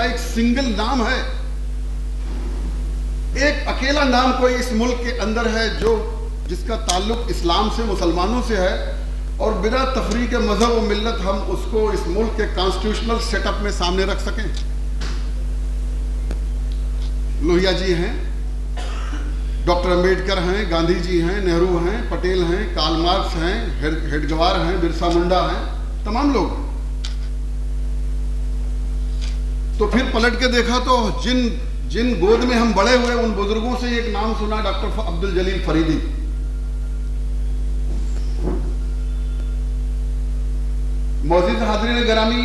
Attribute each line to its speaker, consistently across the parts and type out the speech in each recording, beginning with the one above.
Speaker 1: मेरा एक सिंगल नाम है, एक अकेला नाम कोई इस मुल्क के अंदर है जो जिसका ताल्लुक इस्लाम से, मुसलमानों से है, और बिना तफरीक मजहब व मिल्लत हम उसको इस मुल्क के कॉन्स्टिट्यूशनल सेटअप में सामने रख सकें। लोहिया जी हैं, डॉक्टर अंबेडकर हैं, गांधी जी हैं, नेहरू हैं, पटेल हैं, कार्ल मार्क्स हैं, हेडगवार हैं, बिरसा मुंडा हैं, तमाम लोग। तो फिर पलट के देखा तो जिन गोद में हम बड़े हुए उन बुजुर्गों से एक नाम सुना, डॉक्टर अब्दुल जलील फरीदी। मौजूद हाज़रीन गिरामी,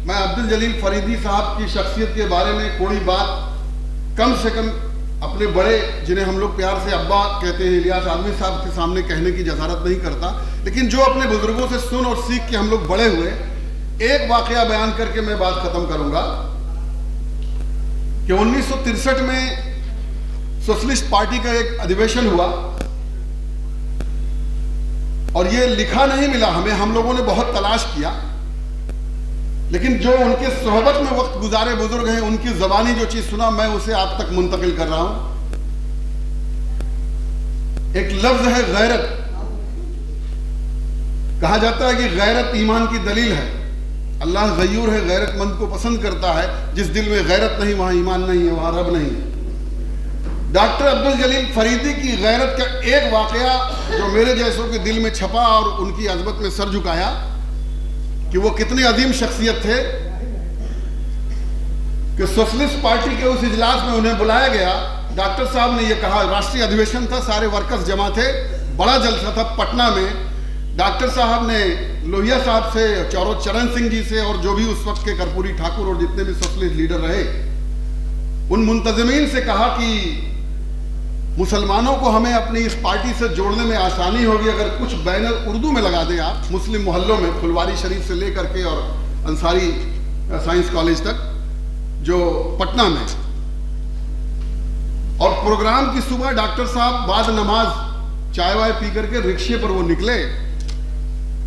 Speaker 1: मैं अब्दुल जलील फरीदी साहब की शख्सियत के बारे में कोई बात कम से कम अपने बड़े, जिन्हें हम लोग प्यार से अब्बा कहते हैं, इलियास आदमी साहब के सामने कहने की जसारत नहीं करता, लेकिन जो अपने बुजुर्गों से सुन और सीख के हम लोग बड़े हुए, एक वाकया बयान करके मैं बात खत्म करूंगा कि 1963 में सोशलिस्ट पार्टी का एक अधिवेशन हुआ और ये लिखा नहीं मिला हमें, हम लोगों ने बहुत तलाश किया, लेकिन जो उनके सोहबत में वक्त गुजारे बुजुर्ग हैं, उनकी जबानी जो चीज सुना मैं उसे आप तक मुंतकिल कर रहा हूं। एक लफ्ज है गैरत। कहा जाता है कि गैरत ईमान की दलील है। अल्लाह गयूर है, गैरतमंद को पसंद करता है। जिस दिल में गैरत नहीं वहां ईमान नहीं है, वहां रब नहीं है। डॉक्टर अब्दुल जलील फरीदी की गैरत का एक वाकया जो मेरे जैसों के दिल में छपा और उनकी अजमत में सर झुकाया कि वो कितने अजीम शख्सियत थे कि सोशलिस्ट पार्टी के उस इजलास में उन्हें बुलाया गया। डॉक्टर साहब ने ये कहा, राष्ट्रीय अधिवेशन था, सारे वर्कर्स जमा थे, बड़ा जलसा था पटना में। डॉक्टर साहब ने लोहिया साहब से, चौरो चरण सिंह जी से और जो भी उस वक्त के कर्पूरी ठाकुर और जितने भी सोशलिस्ट लीडर रहे, उन मुंतजमीन से कहा कि मुसलमानों को हमें अपनी इस पार्टी से जोड़ने में आसानी होगी अगर कुछ बैनर उर्दू में लगा दें आप, मुस्लिम मोहल्लों में, फुलवारी शरीफ से लेकर के और अंसारी साइंस कॉलेज तक जो पटना में। और प्रोग्राम की सुबह डॉक्टर साहब बाद नमाज चाय वाय पी करके रिक्शे पर वो निकले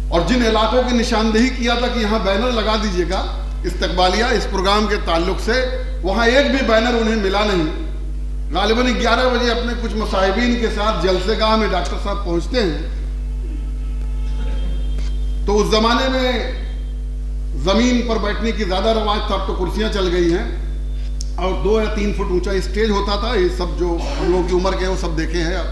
Speaker 1: और जिन इलाकों की निशानदेही किया था कि यहां बैनर लगा दीजिएगा इस्तकबालिया इस प्रोग्राम के ताल्लुक से, वहां एक भी बैनर उन्हें मिला नहीं। गालिबन 11 बजे अपने कुछ मुसाहिबीन के साथ जलसेगाह में डॉक्टर साहब पहुंचते हैं तो उस जमाने में जमीन पर बैठने की ज्यादा रवाज था, अब तो कुर्सियां चल गई हैं और 2 या 3 फुट ऊंचा स्टेज होता था। ये सब जो हम लोगों की उम्र के वो सब देखे हैं आप।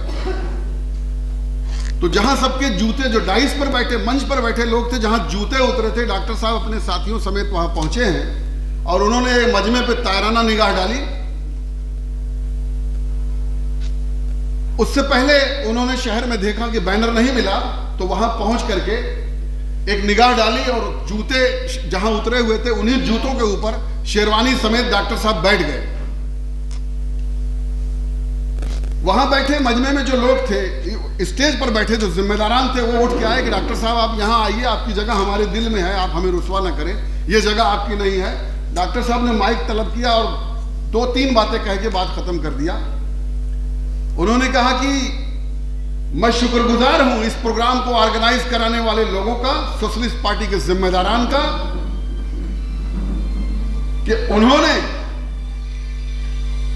Speaker 1: तो जहां सबके जूते, जो डाइस पर बैठे, मंच पर बैठे लोग थे, जहां जूते उतरे थे, डॉक्टर साहब अपने साथियों समेत वहां पहुंचे हैं और उन्होंने मजमे पे ताराना निगाह डाली। उससे पहले उन्होंने शहर में देखा कि बैनर नहीं मिला, तो वहां पहुंच करके एक निगाह डाली और जूते जहां उतरे हुए थे उन्हीं जूतों के ऊपर शेरवानी समेत डॉक्टर साहब बैठ गए। वहां बैठे मजमे में जो लोग थे, स्टेज पर बैठे जो जिम्मेदारान थे, वो उठ के आए कि डॉक्टर साहब आप यहां आइए, आपकी जगह हमारे दिल में है, आप हमें रुसवा ना करें, ये जगह आपकी नहीं है। डॉक्टर साहब ने माइक तलब किया और 2-3 बातें कह के बात खत्म कर दिया। उन्होंने कहा कि मैं शुक्रगुजार हूं इस प्रोग्राम को ऑर्गेनाइज कराने वाले लोगों का, सोशलिस्ट पार्टी के जिम्मेदारान का, कि उन्होंने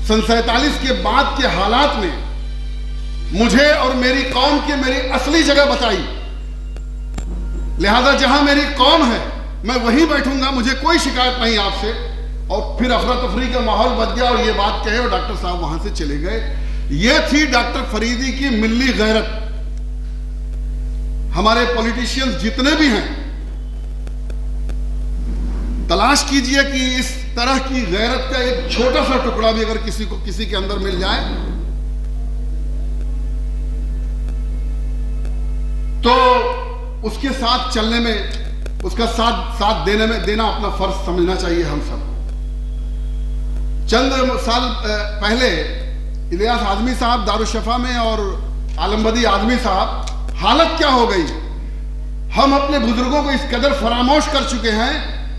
Speaker 1: सन 47 के बाद के हालात में मुझे और मेरी कौम की मेरी असली जगह बताई। लिहाजा जहां मेरी कौम है मैं वहीं बैठूंगा, मुझे कोई शिकायत नहीं आपसे। और फिर अफरा तफरी का माहौल बच गया और ये बात कहे और डॉक्टर साहब वहां से चले गए। ये थी डॉक्टर फरीदी की मिल्ली गैरत। हमारे पॉलिटिशियंस जितने भी हैं, तलाश कीजिए कि इस तरह की गैरत का एक छोटा सा टुकड़ा भी अगर किसी के अंदर मिल जाए तो उसके साथ चलने में, उसका साथ देना अपना फर्ज समझना चाहिए हम सब। चंद साल पहले इलियास आदमी साहब दारुशफा में और आलमबदी आदमी साहब, हालत क्या हो गई। हम अपने बुजुर्गों को इस कदर फरामोश कर चुके हैं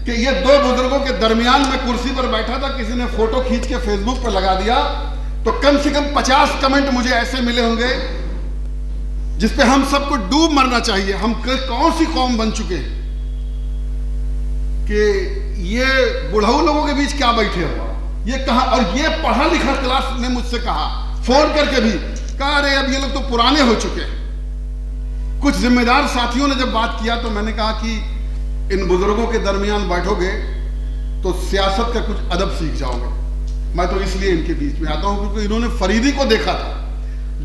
Speaker 1: कि ये 2 बुजुर्गों के दरमियान में कुर्सी पर बैठा था, किसी ने फोटो खींच के फेसबुक पर लगा दिया तो कम से कम 50 कमेंट मुझे ऐसे मिले होंगे जिसपे हम सबको डूब मरना चाहिए। हम कौन सी कौम बन चुके हैं कि ये बुढ़ऊ लोगों के बीच क्या बैठे हो, ये कहा। और ये पढ़ा लिखा क्लास ने मुझसे कहा फोन करके भी, कहा अरे अब ये लोग तो पुराने हो चुके हैं। कुछ जिम्मेदार साथियों ने जब बात किया तो मैंने कहा कि इन बुजुर्गों के दरमियान बैठोगे तो सियासत का कुछ अदब सीख जाओगे। मैं तो इसलिए इनके बीच में आता हूं क्योंकि इन्होंने फरीदी को देखा था,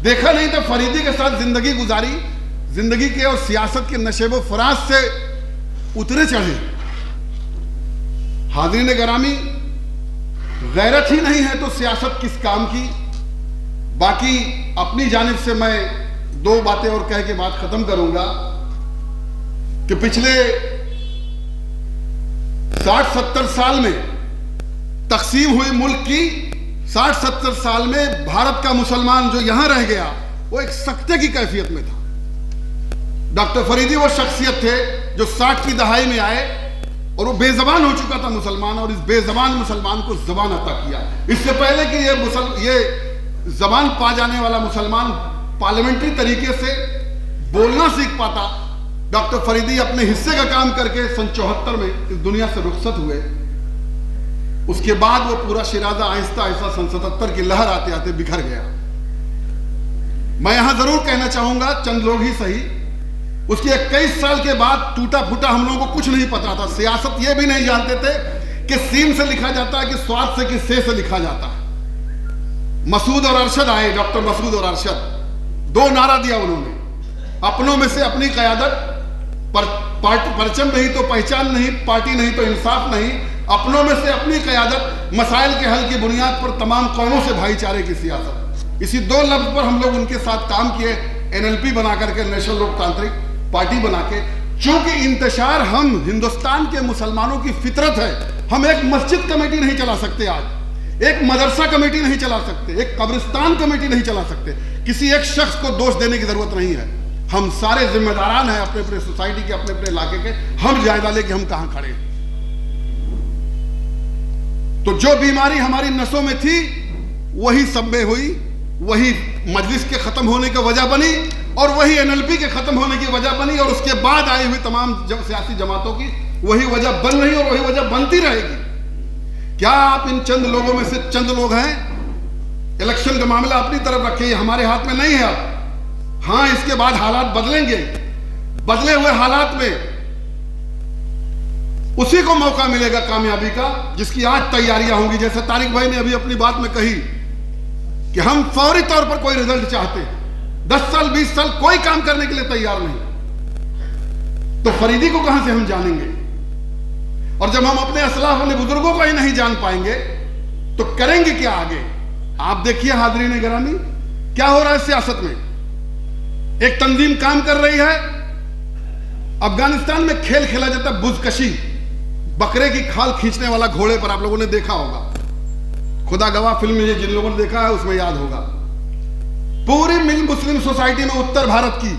Speaker 1: देखा नहीं तो फरीदी के साथ जिंदगी गुजारी, जिंदगी के और सियासत के नशेबो फराज से उतरे चढ़े। हाज़रीन गिरामी, गैरत ही नहीं है तो सियासत किस काम की। बाकी अपनी जानिब से मैं दो बातें और कह के बात खत्म करूंगा कि पिछले 60-70 साल में तकसीम हुई मुल्क की, 60-70 साल में भारत का मुसलमान जो यहां रह गया वो एक सख्ते की कैफियत में था। डॉक्टर फरीदी वो शख्सियत थे जो 60 की दहाई में आए और वो बेजबान हो चुका था मुसलमान, और इस बेजबान मुसलमान को जबान अता किया। इससे पहले कि ये जबान पा जाने वाला मुसलमान पार्लियामेंट्री तरीके से बोलना सीख पाता, डॉक्टर फरीदी अपने हिस्से का काम करके सन 74 में इस दुनिया से रुखसत हुए। उसके बाद वो पूरा शिराजा आहिस्ता आहिस्ता सन 77 की लहर आते आते बिखर गया। मैं यहां जरूर कहना चाहूंगा, चंद लोग ही सही, उसके 21 साल के बाद टूटा फूटा हम लोगों को कुछ नहीं पता था। सियासत ये भी नहीं जानते थे कि सीन से लिखा जाता है कि स्वाद से कि से लिखा जाता है। मसूद और अरशद आए, डॉक्टर मसूद और अरशद, दो नारा दिया उन्होंने, अपनों में से अपनी क़यादत, परचम नहीं तो पहचान नहीं, पार्टी नहीं तो इंसाफ नहीं, अपनों में से अपनी क़यादत, मसाइल के हल की बुनियाद पर तमाम कौमों से भाईचारे की सियासत। इसी दो लफ्ज पर हम लोग उनके साथ काम किए, NLP बना करके, नेशनल लोकतांत्रिक पार्टी बना के। चूंकि इंतशार हम हिंदुस्तान के मुसलमानों की फितरत है, हम एक मस्जिद कमेटी नहीं चला सकते, आज एक मदरसा कमेटी नहीं चला सकते, एक कब्रिस्तान कमेटी नहीं चला सकते। किसी एक शख्स को दोष देने की जरूरत नहीं है। हम सारे जिम्मेदारान हैं अपने अपने सोसाइटी के, अपने अपने इलाके के। हम जायजा लें कि हम कहां खड़े हैं। तो जो बीमारी हमारी नसों में थी वही सब में हुई, वही मजलिस के खत्म होने की वजह बनी, और वही NLP के खत्म होने की वजह बनी, और उसके बाद आई हुई तमाम सियासी जमातों की वही वजह बन रही और वही वजह बनती रहेगी। क्या आप इन चंद लोगों में से चंद लोग हैं? इलेक्शन का मामला अपनी तरफ रखिए, हमारे हाथ में नहीं है अब। हां, इसके बाद हालात बदलेंगे। बदले हुए हालात में उसी को मौका मिलेगा कामयाबी का जिसकी आज तैयारियां होंगी। जैसे तारिक भाई ने अभी अपनी बात में कही कि हम फौरी तौर पर कोई रिजल्ट चाहते हैं, 10 साल 20 साल कोई काम करने के लिए तैयार नहीं, तो फरीदी को कहां से हम जानेंगे? और जब हम अपने असलाफ वाले बुजुर्गों को ही नहीं जान पाएंगे तो करेंगे क्या आगे? आप देखिए हाज़रीन गिरामी, क्या हो रहा है सियासत में। एक तंजीम काम कर रही है, अफगानिस्तान में खेल खेला जाता है बुजकशी, बकरे की खाल खींचने वाला घोड़े पर, आप लोगों ने देखा होगा, खुदा गवाह फिल्म में जिन लोगों ने देखा है उसमें याद होगा। पूरी मुस्लिम सोसाइटी में उत्तर भारत की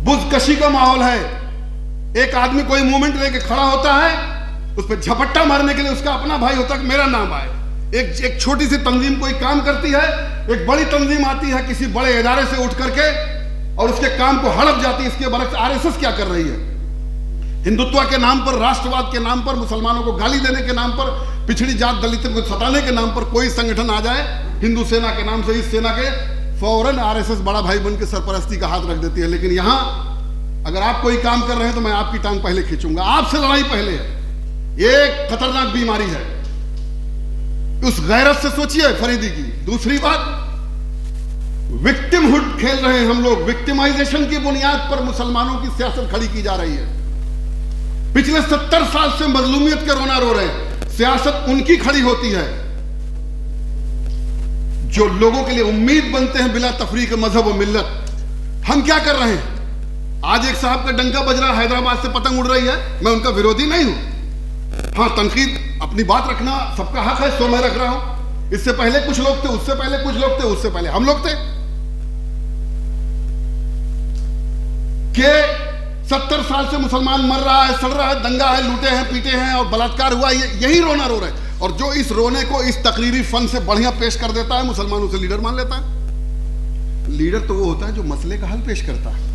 Speaker 1: बुजकशी का माहौल है। एक आदमी कोई मूवमेंट लेके खड़ा होता है, उस पर झपट्टा मारने के लिए उसका अपना भाई होता है कि मेरा नाम आए। एक छोटी सी तंजीम कोई काम करती है, एक बड़ी तंजीम आती है किसी बड़े इदारे से उठ करके और उसके काम को हड़प जाती है। इसके बरक्स RSS क्या कर रही है? हिंदुत्व के नाम पर, राष्ट्रवाद के नाम पर, मुसलमानों को गाली देने के नाम पर, पिछड़ी जात दलितों को सताने के नाम पर कोई संगठन आ जाए हिंदू सेना के नाम से, इस सेना के, फौरन RSS बड़ा भाई बन के सरपरस्ती का हाथ रख देती है। लेकिन यहां अगर आप कोई काम कर रहे हैं तो मैं आपकी टांग पहले खींचूंगा, आपसे लड़ाई पहले है। ये खतरनाक बीमारी है, उस गैरत से सोचिए फरीदी की। दूसरी बात, विक्टिमहुड खेल रहे हैं हम लोग, विक्टिमाइजेशन की बुनियाद पर मुसलमानों की सियासत खड़ी की जा रही है। पिछले 70 साल से मजलूमियत के रोना रो रहे हैं, सियासत उनकी खड़ी होती है जो लोगों के लिए उम्मीद बनते हैं बिला तफरीक मजहब और मिल्लत। हम क्या कर रहे हैं? आज एक साहब का डंका बज रहा, हैदराबाद से पतंग उड़ रही है, मैं उनका विरोधी नहीं हूं। हां, तनकीद, अपनी बात रखना सबका हक है, सो मैं रख रहा हूं। इससे पहले कुछ लोग थे, उससे पहले कुछ लोग थे, उससे पहले हम लोग थे कि 70 साल से मुसलमान मर रहा है, सड़ रहा है, दंगा है, लूटे हैं, पीटे हैं और बलात्कार हुआ, यही रोना रो रहे हैं। और जो इस रोने को इस तकरीरी फन से बढ़िया पेश कर देता है, मुसलमानों से लीडर मान लेता है। लीडर तो वो होता है जो मसले का हल पेश करता है।